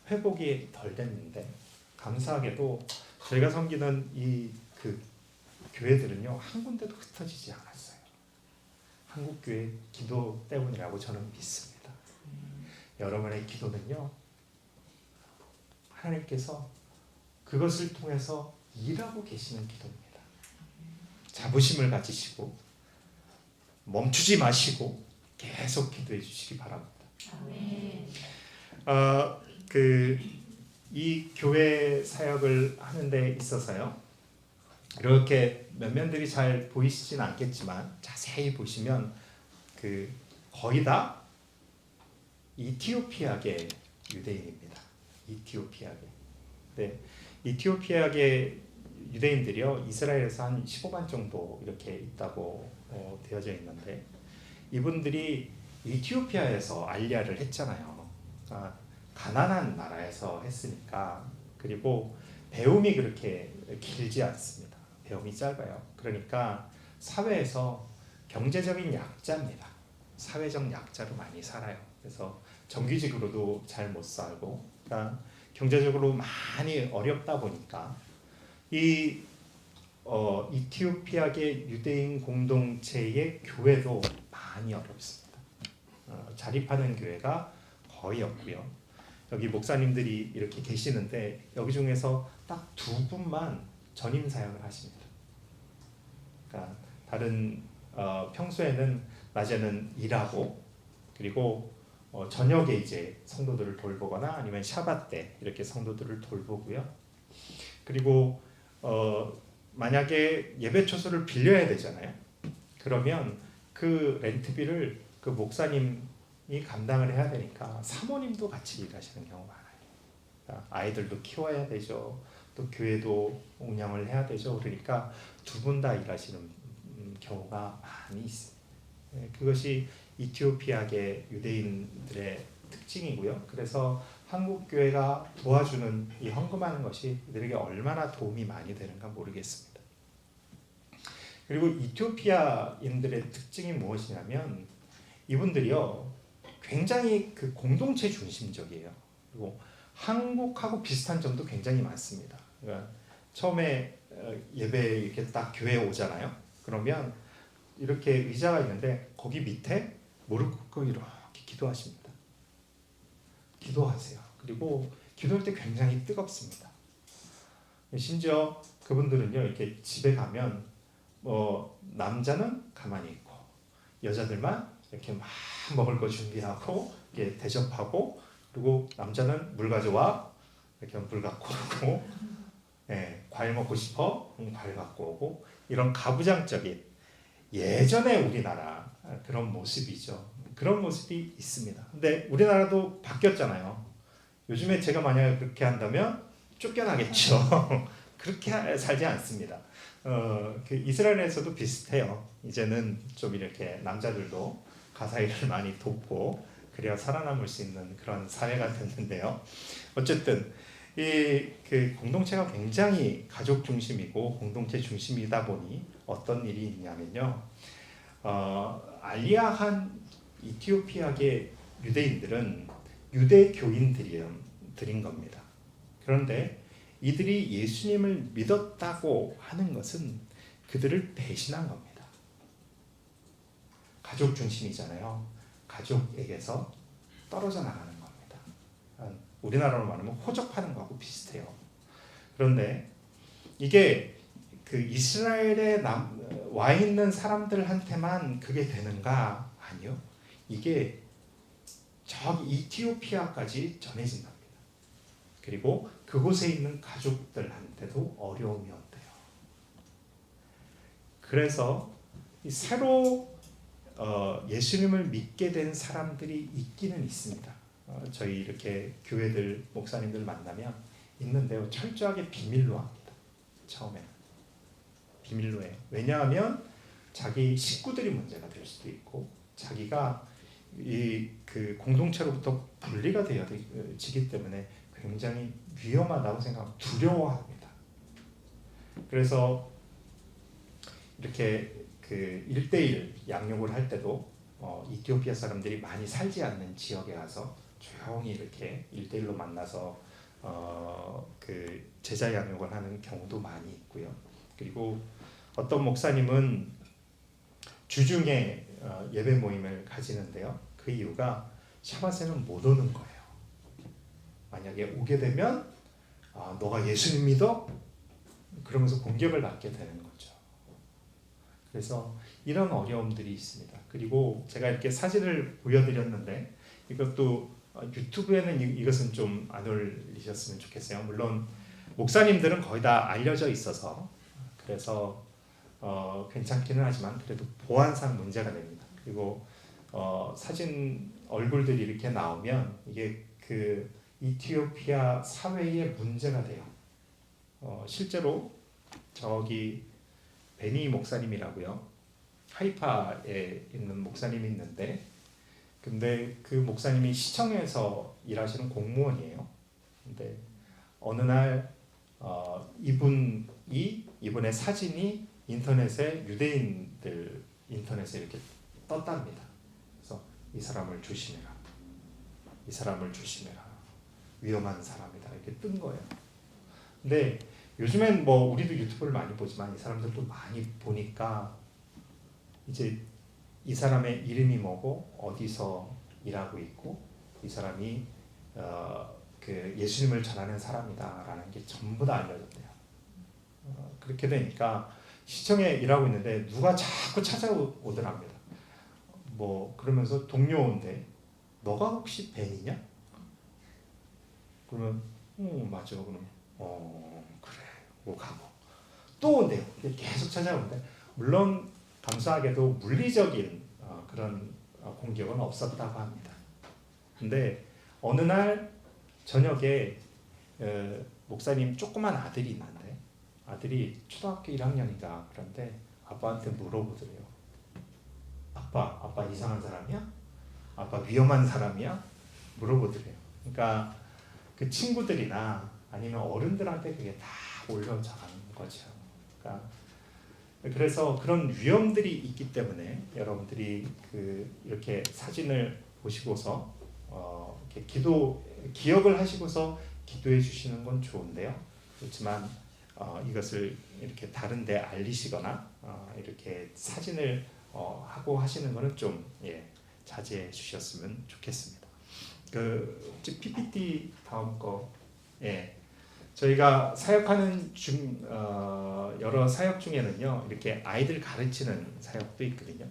회복이 덜 됐는데 감사하게도 저희가 섬기는 이 그 교회들은요 한 군데도 흩어지지 않았어요. 한국교회 기도 때문이라고 저는 믿습니다. 여러분의 기도는요, 하나님께서 그것을 통해서 일하고 계시는 기도입니다. 자부심을 가지시고 멈추지 마시고 계속 기도해 주시기 바랍니다. 이 교회 사역을 하는 데 있어서요, 이렇게 면면들이 잘 보이시진 않겠지만 자세히 보시면 거의 다 이티오피아계 유대인입니다. 이티오피아계. 네, 이티오피아계 유대인들이요, 이스라엘에서 한 15만 정도 이렇게 있다고 되어져 있는데, 이분들이 이티오피아에서 알리아를 했잖아요. 가난한 나라에서 했으니까. 그리고 배움이 그렇게 길지 않습니다. 배움이 짧아요. 그러니까 사회에서 경제적인 약자입니다. 사회적 약자로 많이 살아요. 그래서 정규직으로도 잘 못 살고, 그러니까 경제적으로 많이 어렵다 보니까 이티오피아계 유대인 공동체의 교회도 많이 어렵습니다. 자립하는 교회가 거의 없고요. 여기 목사님들이 이렇게 계시는데 여기 중에서 딱 2분만 전임 사역을 하십니다. 그러니까 다른 평소에는 낮에는 일하고, 그리고 저녁에 이제 성도들을 돌보거나 아니면 샤bat 때 이렇게 성도들을 돌보고요. 그리고 만약에 예배 처소를 빌려야 되잖아요. 그러면 그 렌트비를 그 목사님이 감당을 해야 되니까 사모님도 같이 일하시는 경우가 많아요. 그러니까 아이들도 키워야 되죠. 또 교회도 운영을 해야 되죠. 그러니까 2분 다 일하시는 경우가 많이 있습니다. 그것이 이티오피아계 유대인들의 특징이고요. 그래서 한국 교회가 도와주는 이 헌금하는 것이 이들에게 얼마나 도움이 많이 되는가 모르겠습니다. 그리고 이티오피아인들의 특징이 무엇이냐면 이분들이요, 굉장히 공동체 중심적이에요. 그리고 한국하고 비슷한 점도 굉장히 많습니다. 그러니까 처음에 예배 이렇게 딱 교회에 오잖아요. 그러면 이렇게 의자가 있는데 거기 밑에 무릎 꿇고 이렇게 기도하십니다. 기도하세요. 그리고 기도할 때 굉장히 뜨겁습니다. 심지어 그분들은요, 이렇게 집에 가면 남자는 가만히 있고 여자들만 이렇게 막 먹을 거 준비하고 이렇게 대접하고, 그리고 남자는 물 가져와 이렇게 물 갖고 오고, 과일 먹고 싶어 과일 갖고 오고, 이런 가부장적인 예전에 우리나라 그런 모습이죠. 그런 모습이 있습니다. 근데 우리나라도 바뀌었잖아요. 요즘에 제가 만약에 그렇게 한다면 쫓겨나겠죠. 그렇게 살지 않습니다. 이스라엘에서도 비슷해요. 이제는 좀 이렇게 남자들도 가사 일을 많이 돕고 그래야 살아남을 수 있는 그런 사회가 됐는데요. 어쨌든 그 공동체가 굉장히 가족 중심이고 공동체 중심이다 보니 어떤 일이 있냐면요, 알리아한 이티오피아계 유대인들은 유대 교인들인 겁니다. 그런데 이들이 예수님을 믿었다고 하는 것은 그들을 배신한 겁니다. 가족 중심이잖아요. 가족에게서 떨어져 나가는 겁니다. 우리나라로 말하면 호적하는 거하고 비슷해요. 그런데 이게 이스라엘에 와 있는 사람들한테만 그게 되는가? 아니요. 이게 저기 이티오피아까지 전해진답니다. 그리고 그곳에 있는 가족들한테도 어려움이 온대요. 그래서 새로 예수님을 믿게 된 사람들이 있기는 있습니다. 저희 이렇게 교회들 목사님들 만나면 있는데요, 철저하게 비밀로 합니다. 처음에는 비밀로 해요. 왜냐하면 자기 식구들이 문제가 될 수도 있고 자기가 그 공동체로부터 분리가 되어지기 때문에 굉장히 위험하다고 생각하고 두려워합니다. 그래서 이렇게 1대1 양육을 할 때도 이티오피아 사람들이 많이 살지 않는 지역에 가서 조용히 이렇게 1대1로 만나서 제자 양육을 하는 경우도 많이 있고요. 그리고 어떤 목사님은 주중에 예배 모임을 가지는데요. 그 이유가 샤밧에는 못 오는 거예요. 만약에 오게 되면 너가 예수님 믿어? 그러면서 공격을 받게 되는 거죠. 그래서 이런 어려움들이 있습니다. 그리고 제가 이렇게 사진을 보여드렸는데 이것도 유튜브에는 이것은 좀 안 올리셨으면 좋겠어요. 물론 목사님들은 거의 다 알려져 있어서 그래서 괜찮기는 하지만 그래도 보안상 문제가 됩니다. 그리고 사진 얼굴들이 이렇게 나오면 이게 그 이티오피아 사회에 문제가 돼요. 실제로 저기 베니 목사님이라고요. 하이파에 있는 목사님이 있는데 근데 그 목사님이 시청에서 일하시는 공무원이에요. 근데 어느 날 이분의 사진이 인터넷에 유대인들 인터넷에 이렇게 떴답니다. 그래서 이 사람을 조심해라. 이 사람을 조심해라. 위험한 사람이다. 이렇게 뜬 거예요. 근데 요즘엔 뭐 우리도 유튜브를 많이 보지만 이 사람들도 많이 보니까 이제 이 사람의 이름이 뭐고 어디서 일하고 있고 이 사람이 그 예수님을 전하는 사람이다라는 게 전부 다 알려졌대요. 그렇게 되니까 시청에 일하고 있는데 누가 자꾸 찾아오더랍니다. 뭐 그러면서 동료인데 너가 혹시 벤이냐? 그러면 맞아. 그러면 그래. 뭐 가고 또 온대요. 계속 찾아오는데 물론 감사하게도 물리적인 그런 공격은 없었다고 합니다. 근데 어느 날 저녁에 목사님 조그만 아들이 있는데 아들이 초등학교 1학년인가 그런데 아빠한테 물어보더래요. 아빠 이상한 사람이야? 아빠 위험한 사람이야? 물어보더래요. 그러니까 그 친구들이나 아니면 어른들한테 그게 다 올려져가는 거죠. 그러니까 그래서 그런 위험들이 있기 때문에 여러분들이 이렇게 사진을 보시고서 이렇게 기억을 하시고서 기도해 주시는 건 좋은데요. 그렇지만 이것을 이렇게 다른데 알리시거나 이렇게 사진을 하고 하시는 거는 좀 자제해 주셨으면 좋겠습니다. PPT 다음 거 저희가 사역하는 여러 사역 중에는요 이렇게 아이들 가르치는 사역도 있거든요.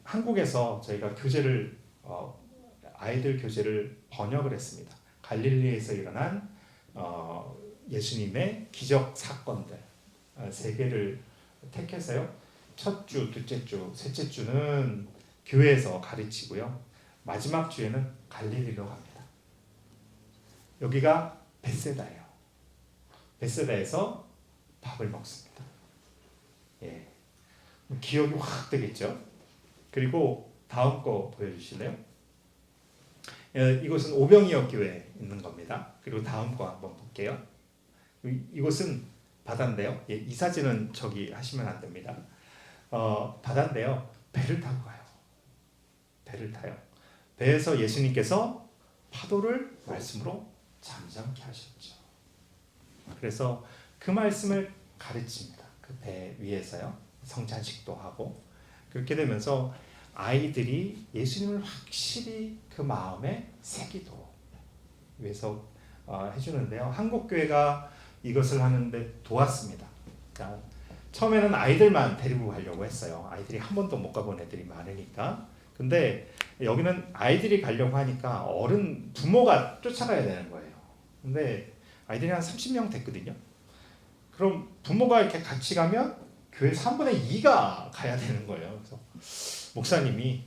한국에서 저희가 아이들 교재를 번역을 했습니다. 갈릴리에서 일어난 예수님의 기적 사건들 3개를 택해서요. 첫 주, 둘째 주, 셋째 주는 교회에서 가르치고요. 마지막 주에는 갈릴리로 갑니다. 여기가 벳세다예요. 벳세다에서 밥을 먹습니다. 기억이 확 되겠죠. 그리고 다음 거 보여주실래요? 이곳은 오병이어 교회에 있는 겁니다. 그리고 다음 거 한번 볼게요. 이곳은 바다인데요. 이 사진은 저기 하시면 안 됩니다. 바다인데요. 배를 타고 가요. 배를 타요. 배에서 예수님께서 파도를 말씀으로 잠잠케 하셨죠. 그래서 그 말씀을 가르칩니다. 그 배 위에서요. 성찬식도 하고 그렇게 되면서 아이들이 예수님을 확실히 그 마음에 새기도록 위해서 해주는데요. 한국 교회가 이것을 하는데 도왔습니다. 그러니까 처음에는 아이들만 데리고 가려고 했어요. 아이들이 한 번도 못 가본 애들이 많으니까. 근데 여기는 아이들이 가려고 하니까 부모가 쫓아가야 되는 거예요. 근데 아이들이 한 30명 됐거든요. 그럼 부모가 이렇게 같이 가면 교회 3분의 2가 가야 되는 거예요. 그래서 목사님이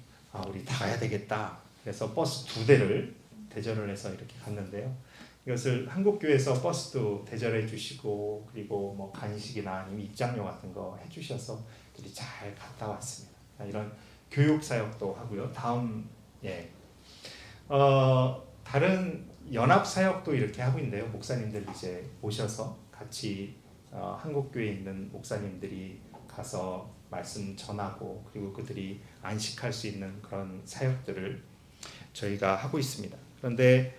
우리 다 가야 되겠다. 그래서 버스 2대를 대절을 해서 이렇게 갔는데요. 이것을 한국교회에서 버스도 대절해 주시고 그리고 뭐 간식이나 아니면 입장료 같은 거 해주셔서 우리 잘 갔다 왔습니다. 이런 교육 사역도 하고요. 다음 다른 연합 사역도 이렇게 하고 있는데요. 목사님들 이제 오셔서 같이 한국교회에 있는 목사님들이 가서 말씀 전하고 그리고 그들이 안식할 수 있는 그런 사역들을 저희가 하고 있습니다. 그런데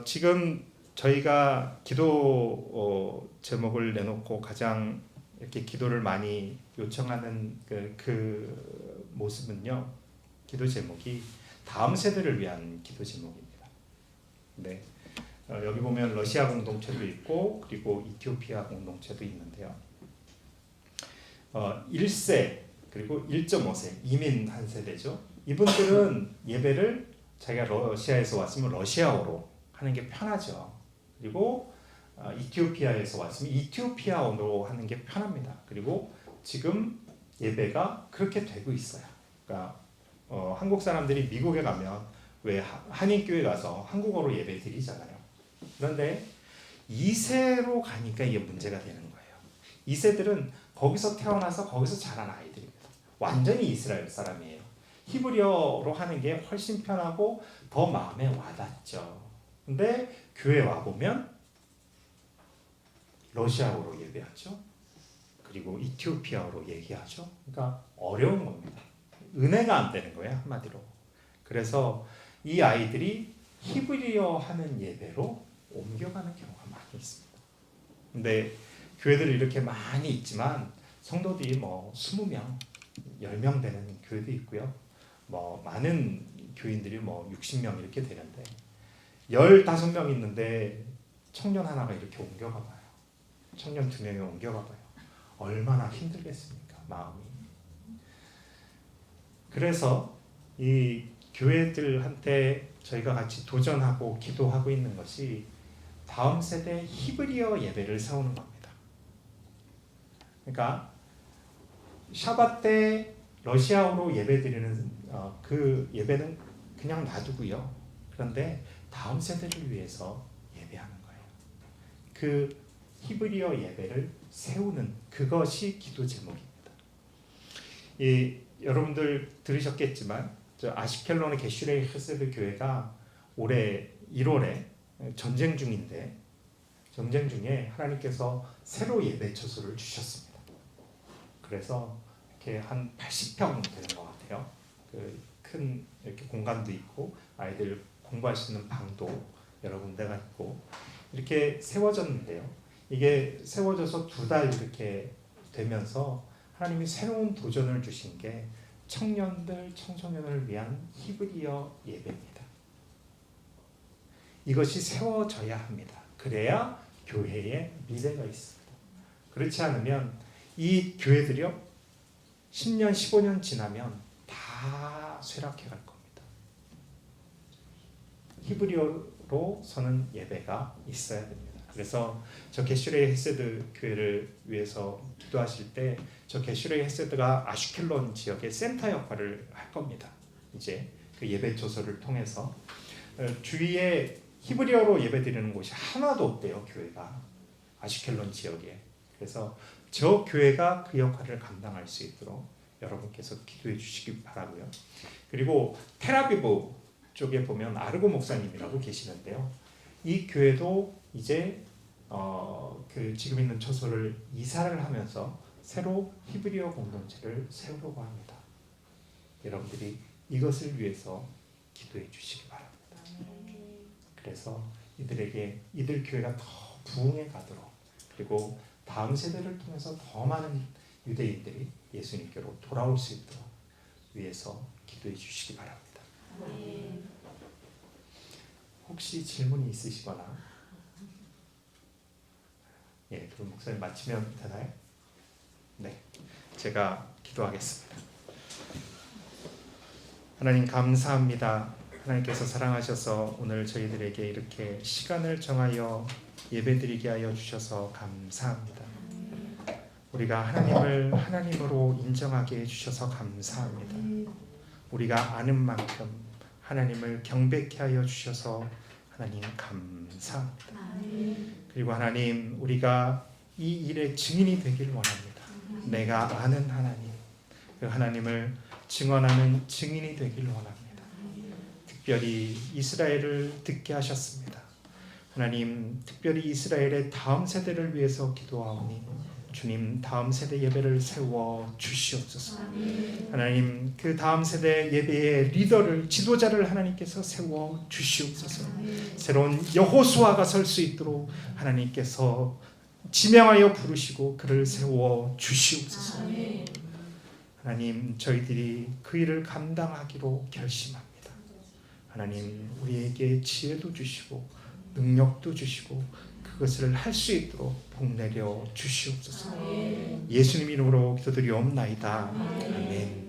지금 저희가 기도 제목을 내놓고 가장 이렇게 기도를 많이 요청하는 그 모습은요. 기도 제목이 다음 세대를 위한 기도 제목입니다. 네. 여기 보면 러시아 공동체도 있고 그리고 이티오피아 공동체도 있는데요. 1세 그리고 1.5세 이민 한 세대죠. 이분들은 예배를 자기가 러시아에서 왔으면 러시아어로 하는 게 편하죠. 그리고 이티오피아에서 왔으면 이티오피아어로 하는 게 편합니다. 그리고 지금 예배가 그렇게 되고 있어요. 그러니까 한국 사람들이 미국에 가면 왜 한인교회 가서 한국어로 예배 드리잖아요. 그런데 2세로 가니까 이게 문제가 되는 거예요. 2세들은 거기서 태어나서 거기서 자란 아이들입니다. 완전히 이스라엘 사람이에요. 히브리어로 하는 게 훨씬 편하고 더 마음에 와닿죠. 근데 교회 와보면 러시아어로 예배하죠. 그리고 이티오피아어로 얘기하죠. 그러니까 어려운 겁니다. 은혜가 안 되는 거예요, 한마디로. 그래서 이 아이들이 히브리어 하는 예배로 옮겨가는 경우가 많이 있습니다. 근데 교회들이 이렇게 많이 있지만 성도들이 뭐 20명, 10명 되는 교회도 있고요. 뭐 많은 교인들이 뭐 60명 이렇게 되는데 15명 있는데 청년 하나가 이렇게 옮겨가 봐요. 청년 2명이 옮겨가 봐요. 얼마나 힘들겠습니까, 마음이. 그래서 이 교회들한테 저희가 같이 도전하고 기도하고 있는 것이 다음 세대 히브리어 예배를 세우는 겁니다. 그러니까 샤밧 때 러시아어로 예배드리는 그 예배는 그냥 놔두고요. 그런데 다음 세대를 위해서 예배하는 거예요. 그 히브리어 예배를 세우는 그것이 기도 제목입니다. 여러분들 들으셨겠지만 아시켈론의 게슈레이 헤세드 교회가 올해 1월에 전쟁 중인데 전쟁 중에 하나님께서 새로 예배 처소를 주셨습니다. 그래서 이렇게 한 80평 되는 것 같아요. 큰 이렇게 공간도 있고 아이들 공부할 수 있는 방도 여러 군데가 있고 이렇게 세워졌는데요. 이게 세워져서 2달 이렇게 되면서 하나님이 새로운 도전을 주신 게 청년들, 청소년을 위한 히브리어 예배입니다. 이것이 세워져야 합니다. 그래야 교회에 미래가 있습니다. 그렇지 않으면 이 교회들이요 10년, 15년 지나면 다 쇠락해 갈 겁니다. 히브리어로 서는 예배가 있어야 됩니다. 그래서 저 게슈레이 헤세드 교회를 위해서 기도하실 때 저 게슈레이 헤세드가 아슈켈론 지역의 센터 역할을 할 겁니다. 이제 그 예배 조서를 통해서 주위에 히브리어로 예배드리는 곳이 하나도 없대요, 교회가 아슈켈론 지역에. 그래서 저 교회가 그 역할을 감당할 수 있도록 여러분께서 기도해 주시기 바라고요. 그리고 텔아비브 쪽에 보면 아르고 목사님이라고 계시는데요. 이 교회도 이제 지금 있는 처소를 이사를 하면서 새로 히브리어 공동체를 세우려고 합니다. 여러분들이 이것을 위해서 기도해 주시기 바랍니다. 그래서 이들 교회가 더 부흥해 가도록 그리고 다음 세대를 통해서 더 많은 유대인들이 예수님께로 돌아올 수 있도록 위해서 기도해 주시기 바랍니다. 혹시 질문이 있으시거나 그럼 목사님 마치면 되나요? 네, 제가 기도하겠습니다. 하나님 감사합니다. 하나님께서 사랑하셔서 오늘 저희들에게 이렇게 시간을 정하여 예배드리게 하여 주셔서 감사합니다. 우리가 하나님을 하나님으로 인정하게 해주셔서 감사합니다. 우리가 아는 만큼 하나님을 경배케 하여 주셔서 하나님 감사합니다. 그리고 하나님 우리가 이 일의 증인이 되길 원합니다. 내가 아는 하나님, 그 하나님을 증언하는 증인이 되길 원합니다. 특별히 이스라엘을 듣게 하셨습니다. 하나님 특별히 이스라엘의 다음 세대를 위해서 기도하오니 주님 다음 세대 예배를 세워 주시옵소서. 하나님 그 다음 세대 예배의 리더를 지도자를 하나님께서 세워 주시옵소서. 새로운 여호수아가 설 수 있도록 하나님께서 지명하여 부르시고 그를 세워 주시옵소서. 하나님, 저희들이 그 일을 감당하기로 결심합니다. 하나님, 우리에게 지혜도 주시고 능력도 주시고 그것을 할 수 있도록 복내려 주시옵소서. 예수님 이름으로 기도드리옵나이다. 아멘.